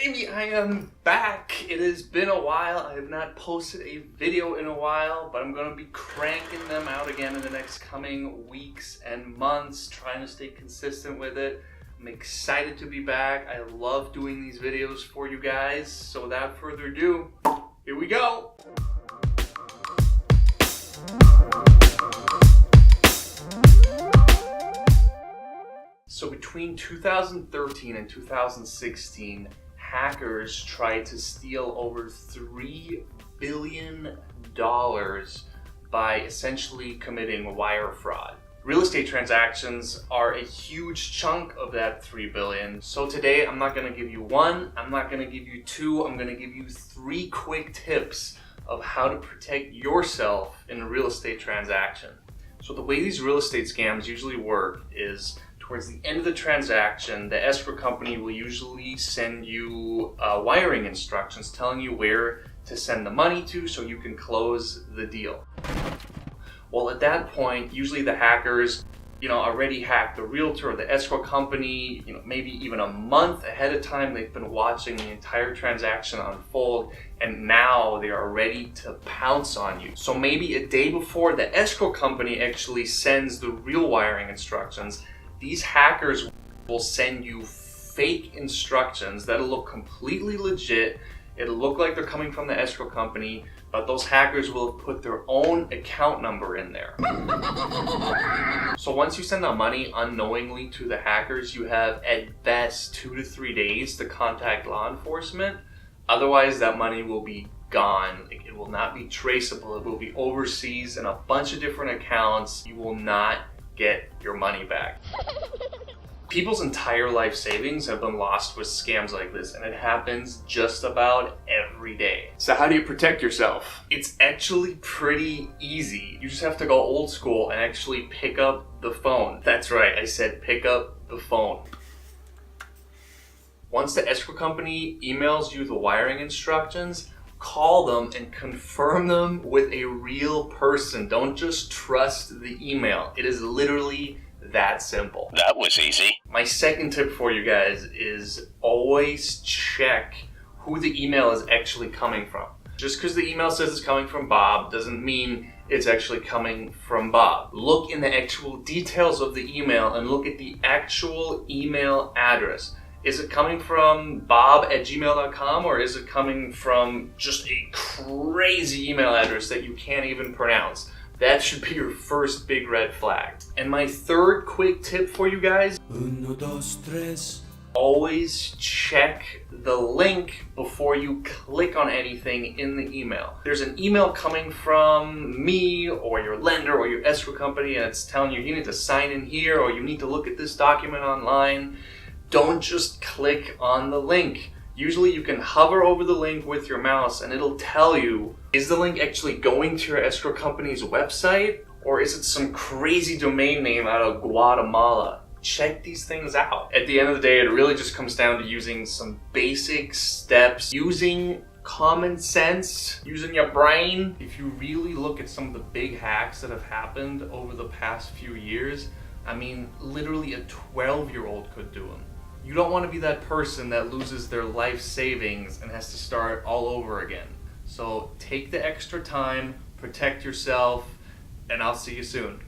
baby, I am back. It has been a while. I have not posted a video in a while, but I'm going to be cranking them out again in the next coming weeks and months, trying to stay consistent with it. I'm excited to be back. I love doing these videos for you guys. So without further ado, here we go. So between 2013 and 2016, hackers tried to steal over $3 billion by essentially committing wire fraud. Real estate transactions are a huge chunk of that $3 billion. So today I'm not going to give you one, I'm not going to give you two, I'm going to give you 3 quick tips of how to protect yourself in a real estate transaction. So the way these real estate scams usually work is towards the end of the transaction, the escrow company will usually send you wiring instructions telling you where to send the money to so you can close the deal. Well, at that point, usually the hackers, already hacked the realtor or the escrow company, maybe even a month ahead of time. They've been watching the entire transaction unfold, and now they are ready to pounce on you. So maybe a day before the escrow company actually sends the real wiring instructions, these hackers will send you fake instructions that'll look completely legit. It'll look like they're coming from the escrow company, but those hackers will have put their own account number in there. So once you send that money unknowingly to the hackers, you have at best 2 to 3 days to contact law enforcement. Otherwise, that money will be gone. It will not be traceable. It will be overseas in a bunch of different accounts. You will not get your money back. People's entire life savings have been lost with scams like this, and it happens just about every day. So how do you protect yourself? It's actually pretty easy. You just have to go old school and actually pick up the phone. That's right, I said pick up the phone. Once the escrow company emails you the wiring instructions, call them and confirm them with a real person. Don't just trust the email. It is literally that simple. That was easy. My second tip for you guys is always check who the email is actually coming from. Just because the email says it's coming from Bob doesn't mean it's actually coming from Bob. Look in the actual details of the email and look at the actual email address. Is it coming from bob@gmail.com, or is it coming from just a crazy email address that you can't even pronounce? That should be your first big red flag. And my third quick tip for you guys, always check the link before you click on anything in the email. There's an email coming from me or your lender or your escrow company, and it's telling you need to sign in here or you need to look at this document online. Don't just click on the link. Usually you can hover over the link with your mouse and it'll tell you, is the link actually going to your escrow company's website, or is it some crazy domain name out of Guatemala? Check these things out. At the end of the day, it really just comes down to using some basic steps, using common sense, using your brain. If you really look at some of the big hacks that have happened over the past few years, literally a 12-year-old could do them. You don't want to be that person that loses their life savings and has to start all over again. So take the extra time, protect yourself, and I'll see you soon.